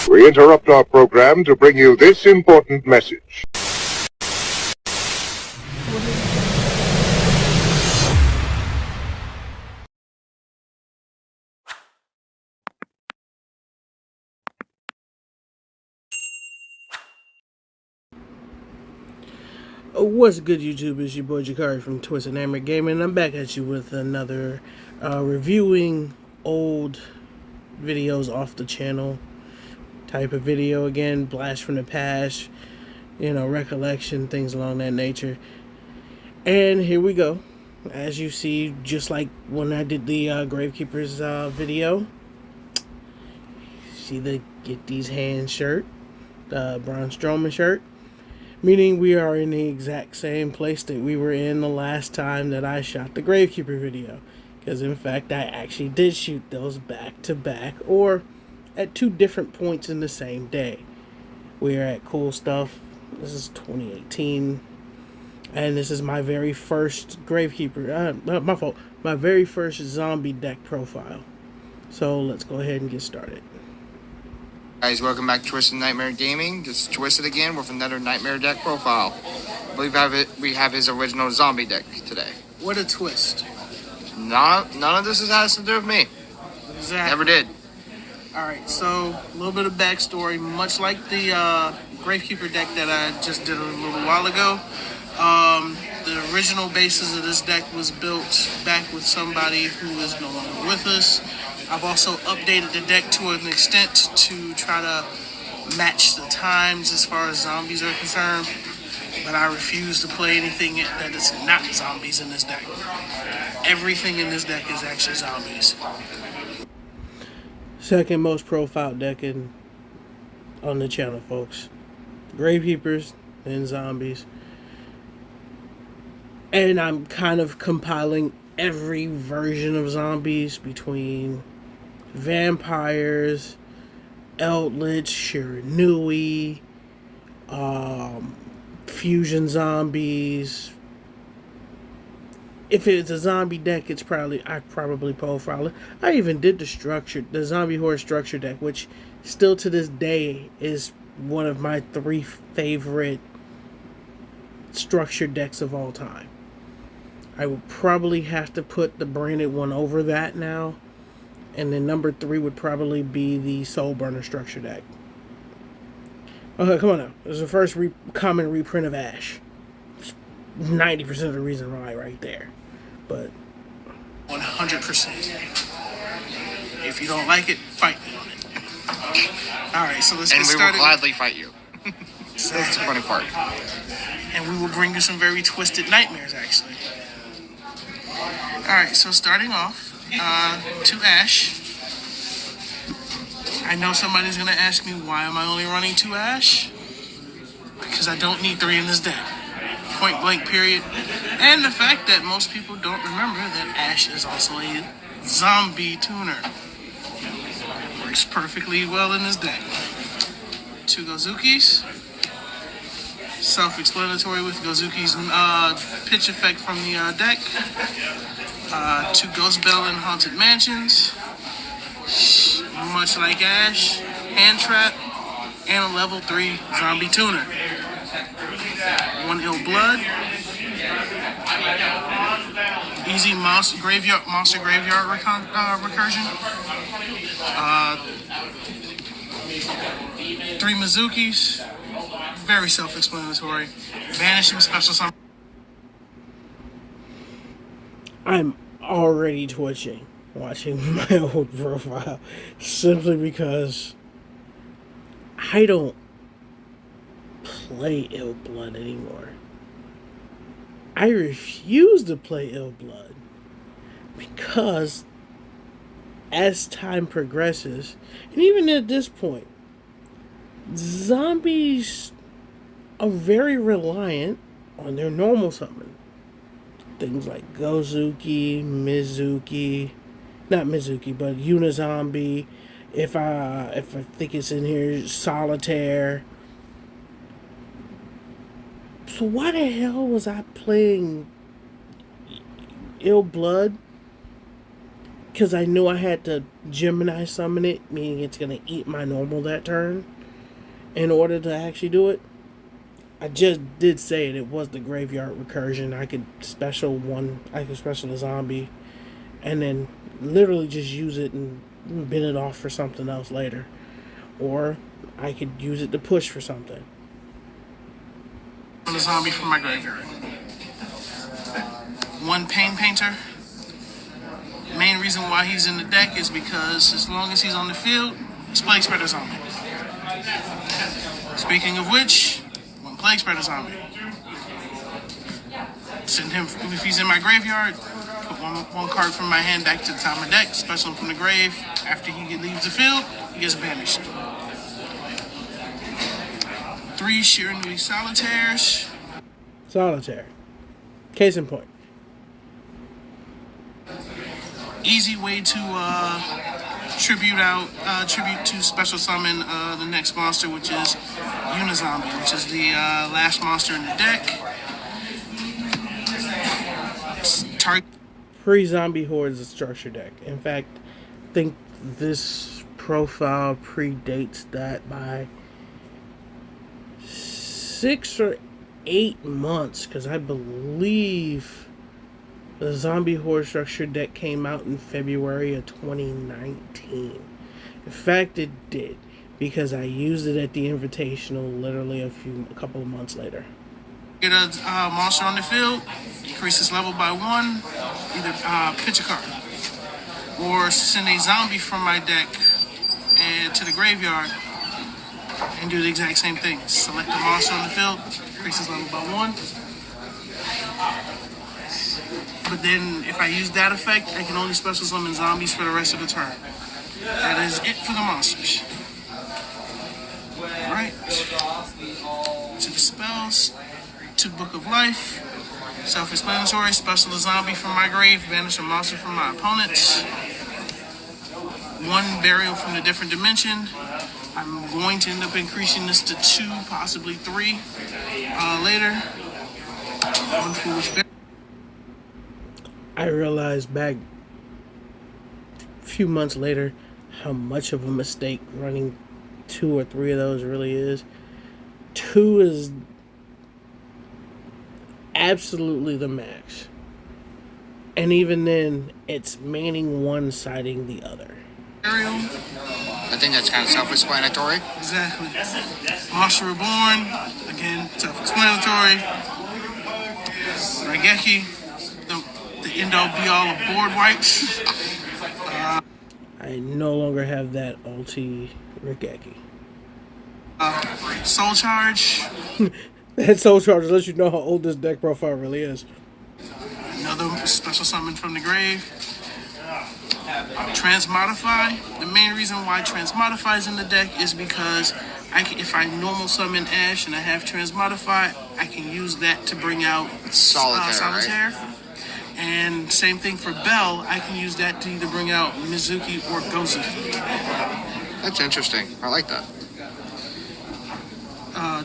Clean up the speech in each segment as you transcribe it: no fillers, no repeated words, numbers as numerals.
We interrupt our program to bring you this important message. What's good, YouTube? It's your boy Jakari from Twisted Hammer Gaming, and I'm back at you with another reviewing old videos off the channel type of video. Again, blast from the past, recollection, things along that nature. And here we go. As you see, just like when I did the Gravekeepers video, see the Get These Hands shirt, the Braun Strowman shirt. Meaning we are in the exact same place that we were in the last time that I shot the Gravekeeper video. Because in fact, I actually did shoot those back to back, or at two different points in the same day. We are at Cool Stuff. This is 2018. And this is my very first Gravekeeper. My fault. My very first zombie deck profile. So let's go ahead and get started. Guys, welcome back to Twisted Nightmare Gaming. This is Twisted again with another Nightmare deck profile. I believe we have his original zombie deck today. What a twist. None of this has to do with me. Exactly. Never did. Alright, so a little bit of backstory. Much like the Gravekeeper deck that I just did a little while ago, the original basis of this deck was built back with somebody who is no longer with us. I've also updated the deck to an extent to try to match the times as far as zombies are concerned, but I refuse to play anything that is not zombies in this deck. Everything in this deck is actually zombies. Second most profiled deck on the channel, folks. Gravekeepers and zombies. And I'm kind of compiling every version of zombies between vampires, Eldritch, Shiranui, fusion zombies. If it's a zombie deck, I probably profile it. I even did the zombie horror structure deck, which still to this day is one of my 3 favorite structure decks of all time. I would probably have to put the branded one over that now. And then number 3 would probably be the Soul Burner structure deck. Okay, come on now. This is the first common reprint of Ash. 90% of the reason why right there. But 100%. If you don't like it, fight me on it. Alright, so let's get started. And we will gladly fight you. That's the funny part. And we will bring you some very twisted nightmares, actually. Alright, so starting off, to Ash. I know somebody's going to ask me, why am I only running 2 Ash? Because I don't need 3 in this deck. Point blank, period. And the fact that most people don't remember that Ash is also a zombie tuner. Works perfectly well in this deck. 2 Gozukis. Self-explanatory with Gozuki's pitch effect from the deck. 2 Ghost Bell and Haunted Mansions. Much like Ash, Hand Trap, and a level 3 Zombie Tuner. 1 Ill Blood. Easy Monster Graveyard recursion. 3 Mizukis. Very self-explanatory. Vanishing Special Summon. I'm already twitching watching my old profile simply because I don't play Ill Blood anymore. I refuse to play Ill Blood because as time progresses, and even at this point, zombies are very reliant on their normal summon. Things like Gozuki, not Mizuki, but Unizombie. If I think it's in here, Solitaire. So why the hell was I playing Ill Blood because I knew I had to Gemini summon it, meaning it's going to eat my normal that turn, in order to actually do it. I just did say it. It was the graveyard recursion. I could special the zombie, and then literally just use it and bin it off for something else later. Or I could use it to push for something. The zombie from my graveyard. One Pain Painter. Main reason why he's in the deck is because as long as he's on the field, it's Plague Spreader Zombie. Speaking of which, one Plague Spreader Zombie. Send him, if he's in my graveyard, put one card from my hand back to the top of my deck, special him from the grave. After he leaves the field, he gets banished. 3 Shiranui Solitaires. Solitaire. Case in point. Easy way to tribute to special summon the next monster, which is Unizombie, which is the last monster in the deck. Pre-Zombie Horde is a structure deck. In fact, I think this profile predates that by 6 or 8 months, because I believe the Zombie Horde structure deck came out in February of 2019. In fact, it did, because I used it at the Invitational literally a couple of months later. Get a monster on the field, increase its level by 1, either pitch a card, or send a zombie from my deck and to the graveyard and do the exact same thing. Select a monster on the field, increase its level by 1. But then if I use that effect, I can only special summon zombies for the rest of the turn. That is it for the monsters. Alright. To the spells. To Book of Life. Self-explanatory. Special a zombie from my grave. Banish a monster from my opponents. 1 burial from a different dimension. I'm going to end up increasing this to 2, possibly 3 later. 1 foolish burial. I realized back a few months later how much of a mistake running 2 or 3 of those really is. 2 is absolutely the max. And even then, it's maining one, siding the other. I think that's kind of self-explanatory. Exactly. Monster Reborn, again, self-explanatory. Raigeki, the end-all be-all of board wipes. I no longer have that ulti Raigeki. Soul Charge. That Soul Charge lets you know how old this deck profile really is. Another special summon from the grave. Transmodify. The main reason why Transmodify is in the deck is because if I normal summon Ash and I have Transmodify, I can use that to bring out Solitaire. Right? And same thing for Bell, I can use that to either bring out Mizuki or Gozu. That's interesting. I like that.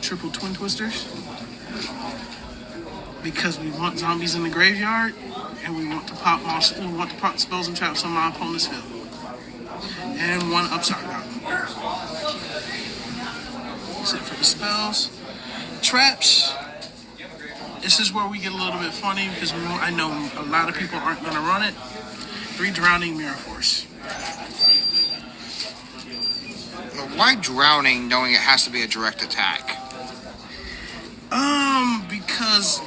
Triple Twin Twisters. Because we want zombies in the graveyard, and we want to pop spells and traps on my opponent's field. And 1 Upside Down. Except for the spells. Traps. This is where we get a little bit funny, because I know a lot of people aren't going to run it. 3 Drowning Mirror Force. Why Drowning, knowing it has to be a direct attack? Because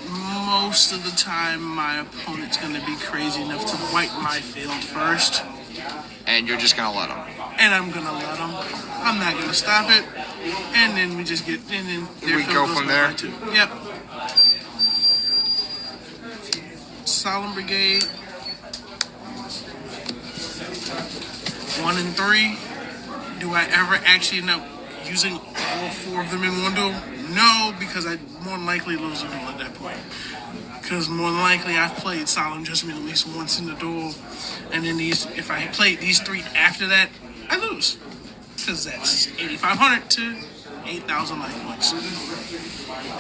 most of the time my opponent's going to be crazy enough to wipe my field first. And you're just going to let them. And I'm going to let them. I'm not going to stop it. And then we just get, and then we go from there? Too. Yep. Solemn Brigade. 1 and 3. Do I ever actually end up using all 4 of them in one duel? No, because I more than likely lose a duel at that point. Because more than likely I've played Solemn Judgment at least once in the duel, and then if I played these 3 after that, I lose. Because that's 8,500 to 8,000 life points.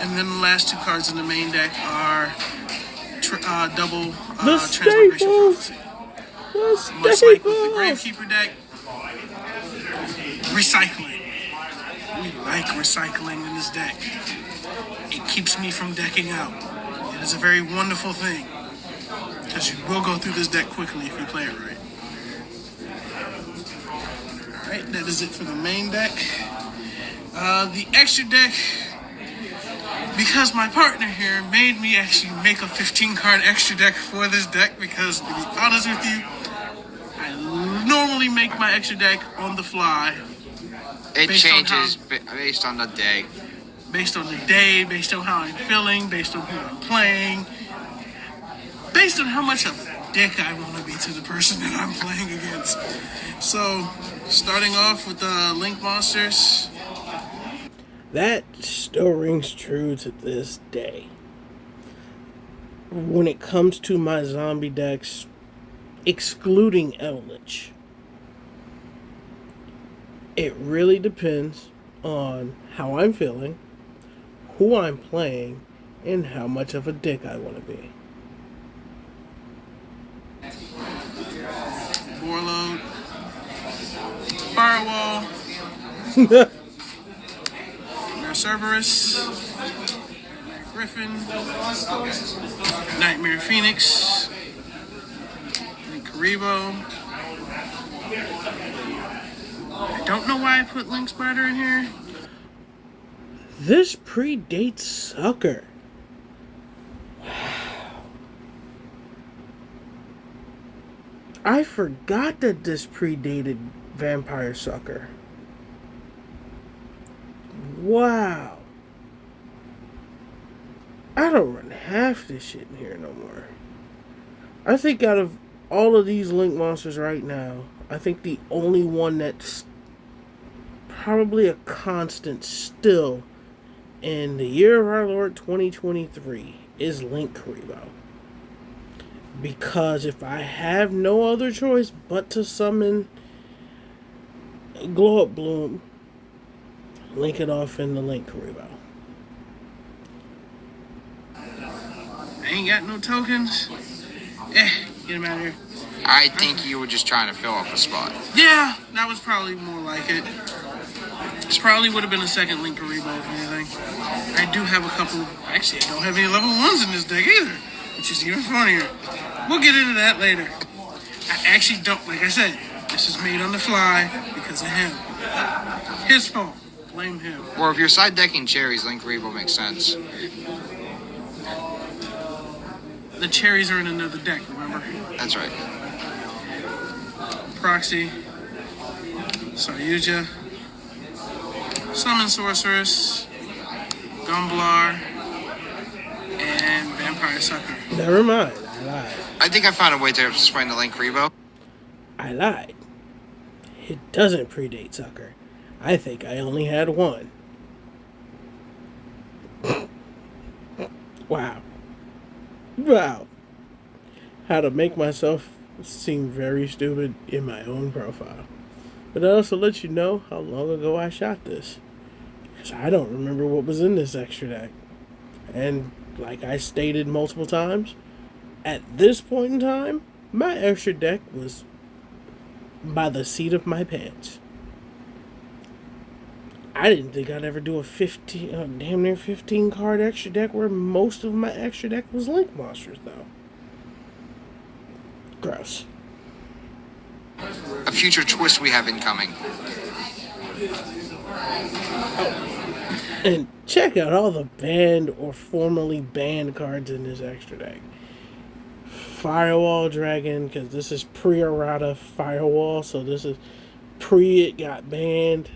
And then the last 2 cards in the main deck are double Transmigration Prophecy. Much like with the Gravekeeper deck, recycling. We like recycling in this deck. It keeps me from decking out. It is a very wonderful thing, because you will go through this deck quickly if you play it right. Alright, that is it for the main deck. The extra deck, because my partner here made me actually make a 15-card extra deck for this deck, because to be honest with you, I normally make my extra deck on the fly. It changes based on the day. Based on the day, based on how I'm feeling, based on who I'm playing, based on how much of a dick I want to be to the person that I'm playing against. So, starting off with the Link Monsters. That still rings true to this day. When it comes to my zombie decks, excluding Eldritch, it really depends on how I'm feeling, who I'm playing, and how much of a dick I want to be. Warlord, Firewall, Cerberus, Griffin, Nightmare Phoenix, Karibo. I don't know why I put Link Spider in here. This predates Sucker. I forgot that this predated Vampire Sucker. Wow. I don't run half this shit in here no more. I think out of all of these Link monsters right now, I think the only one that's probably a constant still in the year of our Lord 2023 is Link Karibo. Because if I have no other choice but to summon Glow Up Bloom, link it off in the Link Karibo. I ain't got no tokens. Get him out of here. I think you were just trying to fill up a spot. Yeah, that was probably more like it. This probably would have been a second Link Karibo, if anything. I do have a couple. Actually, I don't have any level 1s in this deck either, which is even funnier. We'll get into that later. I actually don't, like I said, this is made on the fly because of him. His fault. Blame him. Or if you're side decking cherries, Link Karibo makes sense. The cherries are in another deck, remember? That's right. Proxy, Saryuja, Summon Sorceress, Gumblar, and Vampire Sucker. Never mind, I lied. I think I found a way to explain the Link Karibo. I lied. It doesn't predate Sucker. I think I only had one. Wow. Wow. How to make myself seem very stupid in my own profile. But that also lets you know how long ago I shot this. Because I don't remember what was in this extra deck. And like I stated multiple times, at this point in time, my extra deck was by the seat of my pants. I didn't think I'd ever do a damn near 15 card extra deck where most of my extra deck was Link monsters though. Gross. A future twist we have incoming. And check out all the banned or formerly banned cards in this extra deck. Firewall Dragon, because this is pre-errata Firewall, so this is pre it got banned.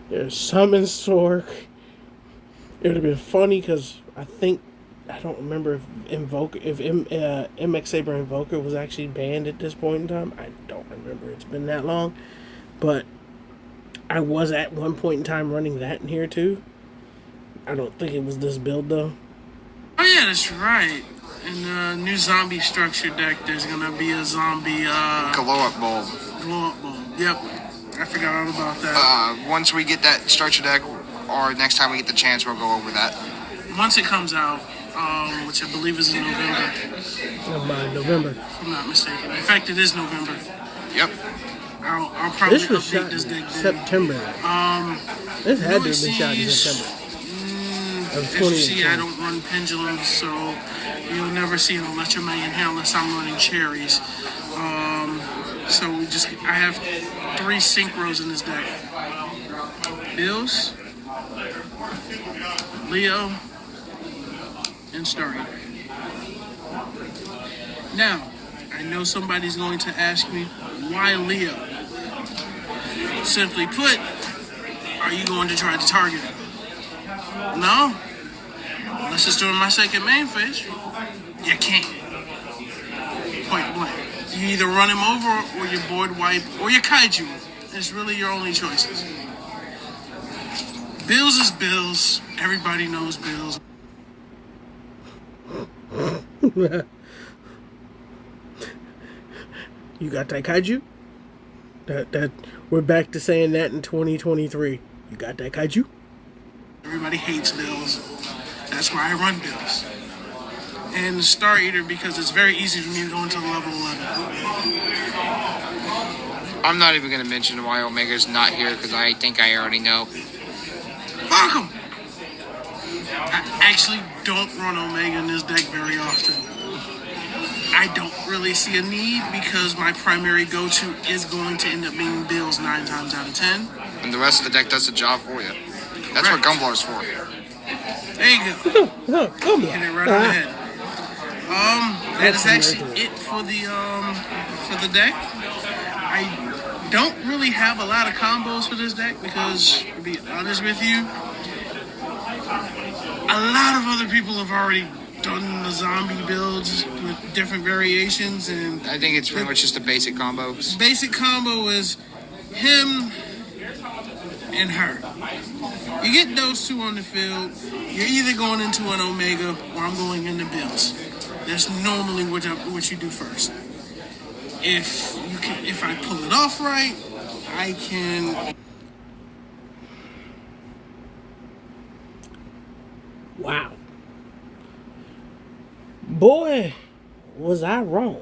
There's Summon Sork. It would have been funny because I don't remember if MX Saber Invoker was actually banned at this point in time. I don't remember. It's been that long. But I was at one point in time running that in here too. I don't think it was this build though. Oh yeah, that's right. In the new zombie structure deck, there's gonna be a zombie Glow Up Bulb. Glow Up Bulb. Yep. I forgot all about that. Once we get that structure deck, or next time we get the chance, we'll go over that. Once it comes out, which I believe is in November, November. if I'm not mistaken. In fact, it is November. Yep. I'll probably This was update shot this in deck then. September. This had to have been shot in September. Of As you see, 2018. I don't run pendulums, so you'll never see an electromagnet here unless I'm running cherries. So I have 3 synchros in this deck. Bills, Leo, and Star Eater. Now, I know somebody's going to ask me, why Leo? Simply put, are you going to try to target him? No. Unless it's during my second main phase, you can't. Point blank. You either run him over, or you board wipe, or you kaiju him. It's really your only choices. Bills is Bills. Everybody knows Bills. You got that kaiju? That we're back to saying that in 2023. You got that kaiju? Everybody hates Bills. That's why I run Bills. And Star Eater because it's very easy for me to go into level 11. I'm not even going to mention why Omega's not here because I think I already know. Fuck him! I actually don't run Omega in this deck very often. I don't really see a need because my primary go-to is going to end up being Bills 9 times out of 10. And the rest of the deck does the job for you. That's what Gumbler's for. There you go. No, come on. Hit it right on the head. That is actually it for the deck. I don't really have a lot of combos for this deck because, to be honest with you, a lot of other people have already done the zombie builds with different variations, and I think it's pretty much just a basic combo. basic combo is him and her. You get those two on the field, you're either going into an Omega or I'm going into Bills. That's normally what you do first. If I pull it off right, I can. Wow. Boy, was I wrong.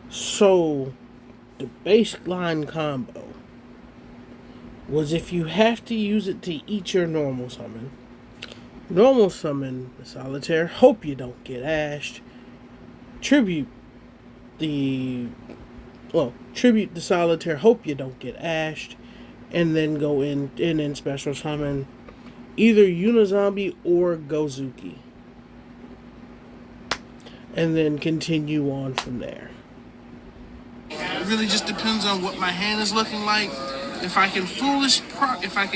So, the baseline combo was if you have to use it to eat your normal summon the Solitaire, hope you don't get ashed, tribute the Solitaire, hope you don't get ashed, and then go in special summon either Unizombie or Gozuki. And then continue on from there. It really just depends on what my hand is looking like. If I can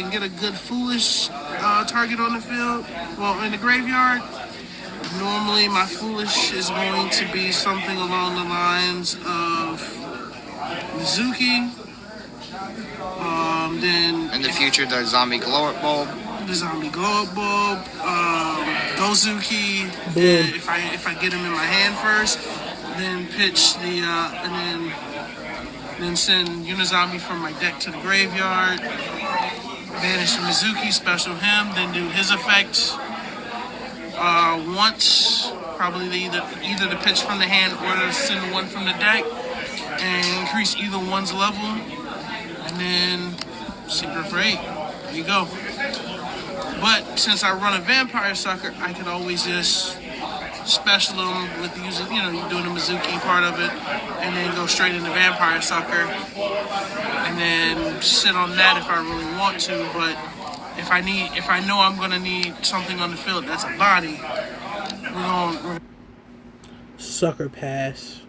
get a good foolish target on the field, in the graveyard, normally my foolish is going to be something along the lines of Mizuki. Then In the future, the zombie glow-up bulb. the zombie glow-up bulb, Gozuki. Boom. If I get him in my hand first, then pitch and then send Unizombie from my deck to the graveyard. Banish Mizuki, special him, then do his effect once, probably either the pitch from the hand or to send one from the deck, and increase either one's level, and then Secret for 8. There you go. But since I run a Vampire Sucker, I could always just special them with using, you're doing the Mizuki part of it, and then go straight into Vampire Sucker, and then sit on that if I really want to. But if I know I'm gonna need something on the field that's a body, we're Sucker Pass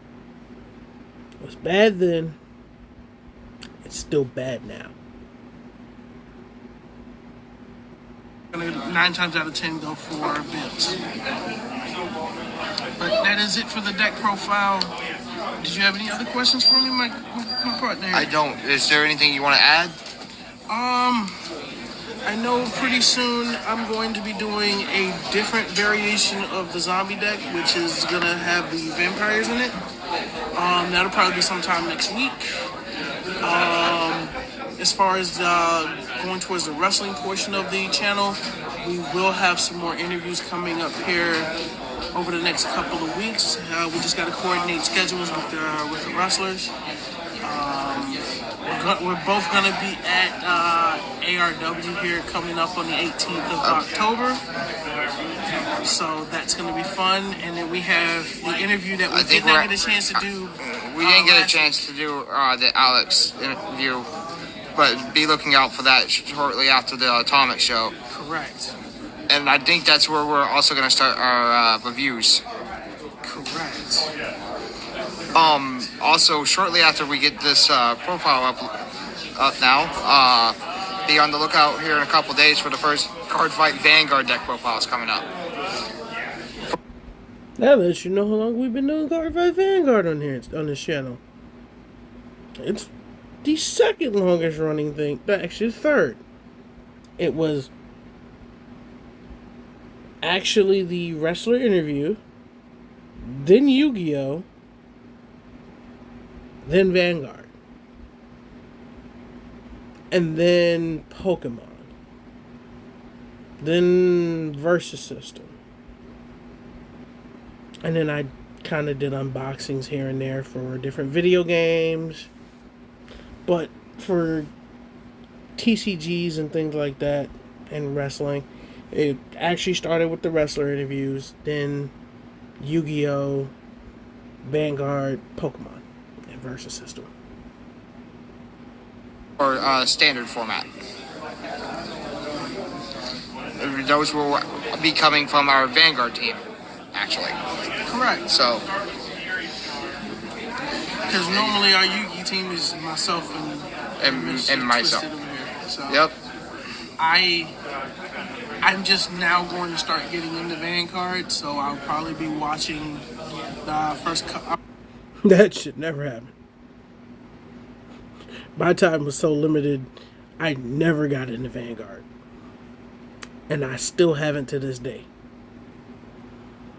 was bad then. It's still bad now. gonna 9 times out of 10 go for Bills. But that is it for the deck profile. Did you have any other questions for me, my partner? I don't. Is there anything you want to add? I know pretty soon I'm going to be doing a different variation of the zombie deck, which is gonna have the vampires in it. That'll probably be sometime next week. as far as going towards the wrestling portion of the channel, we will have some more interviews coming up here over the next couple of weeks. We just got to coordinate schedules with the wrestlers. We're both going to be at ARW here coming up on the 18th of October. So that's going to be fun. And then we have the interview that we did not get a chance to do. We didn't get a chance to do the Alex interview, but be looking out for that shortly after the Atomic show. Correct. And I think that's where we're also going to start our reviews. Correct. Also, shortly after we get this profile up now, be on the lookout here in a couple days for the first Card Fight Vanguard deck profiles coming up. That lets you know how long we've been doing Card Fight Vanguard on here on this channel. It's the second longest running thing, actually third. It was actually the wrestler interview, then Yu-Gi-Oh!, then Vanguard, and then Pokemon, then Versus System, and then I kind of did unboxings here and there for different video games, but for TCGs and things like that and wrestling, it actually started with the wrestler interviews, then Yu-Gi-Oh!, Vanguard, Pokemon, and Versus System. Or standard format. Those will be coming from our Vanguard team, actually. Correct. So, because normally our Yu-Gi team is myself and myself. Twisted over here. So yep. I'm just now going to start getting into Vanguard, so I'll probably be watching the first. That should never happen. My time was so limited, I never got into Vanguard. And I still haven't to this day.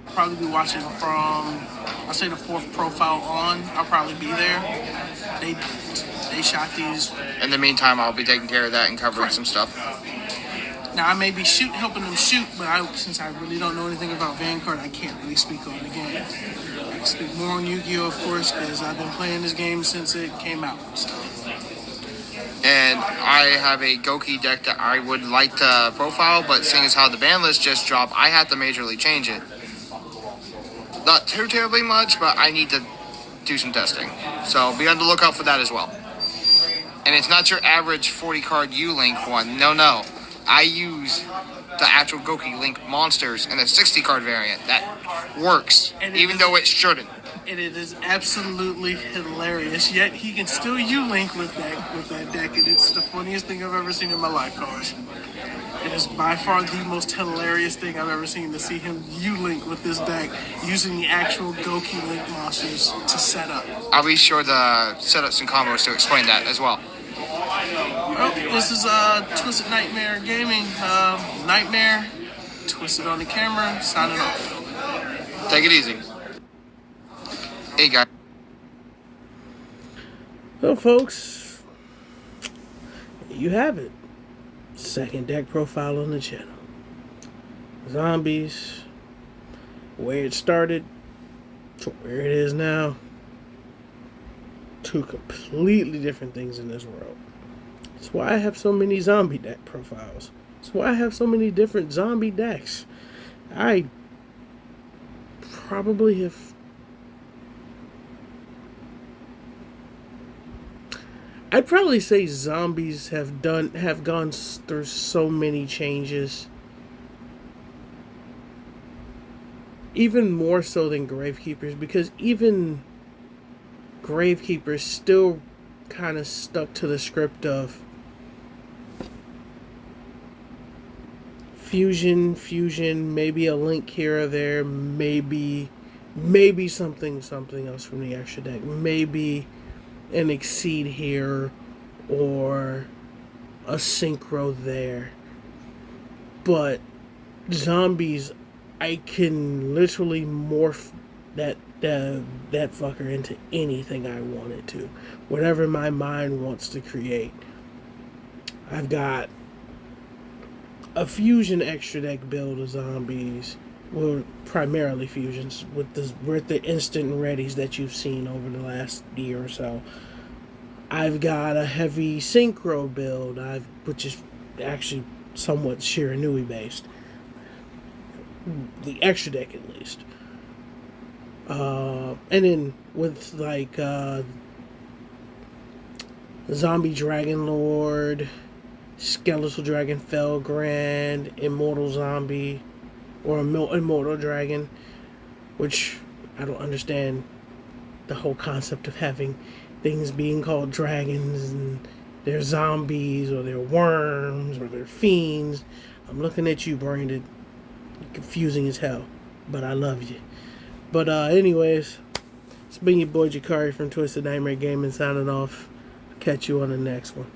I'll probably be watching from, I'll say the fourth profile on. I'll probably be there. They shot these. In the meantime, I'll be taking care of that and covering some stuff. Now, I may be helping them shoot, but since I really don't know anything about Vanguard, I can't really speak on the game. I can speak more on Yu-Gi-Oh!, of course, because I've been playing this game since it came out. So. And I have a Goki deck that I would like to profile, but seeing as how the ban list just dropped, I have to majorly change it. Not too terribly much, but I need to do some testing. So be on the lookout for that as well. And it's not your average 40-card U-Link one. No. I use the actual Goki Link monsters in a 60-card variant. That works, even though it shouldn't. And it is absolutely hilarious. Yet he can still U-Link with that deck, and it's the funniest thing I've ever seen in my life, folks. It is by far the most hilarious thing I've ever seen to see him U-Link with this deck using the actual Goki Link monsters to set up. I'll be sure to set up some combos to explain that as well. Well, this is Twisted Nightmare Gaming. Nightmare, Twisted on the camera, signing off. Take it easy. Hey, guys. Well, folks, you have it. Second deck profile on the channel. Zombies, where it started to where it is now. Two completely different things in this world. That's why I have so many zombie deck profiles. That's why I have so many different zombie decks. I probably have... I'd probably say zombies have gone through so many changes. Even more so than Gravekeepers, because even Gravekeepers still kind of stuck to the script of fusion, maybe a link here or there, maybe something else from the extra deck, maybe an Exceed here or a Synchro there. But zombies, I can literally morph that fucker into anything I want it to. Whatever my mind wants to create. I've got a fusion extra deck build of zombies. Well, primarily fusions with the instant readies that you've seen over the last year or so. I've got a heavy synchro build, which is actually somewhat Shiranui based. The extra deck, at least. And then with like Zombie Dragon Lord, Skeletal Dragon Felgrand, Immortal Zombie, or Immortal Dragon, which I don't understand the whole concept of having things being called dragons and they're zombies or they're worms or they're fiends. I'm looking at you, Brandon. You're confusing as hell, but I love you. But anyways, it's been your boy Jakari from Twisted Nightmare Gaming signing off. Catch you on the next one.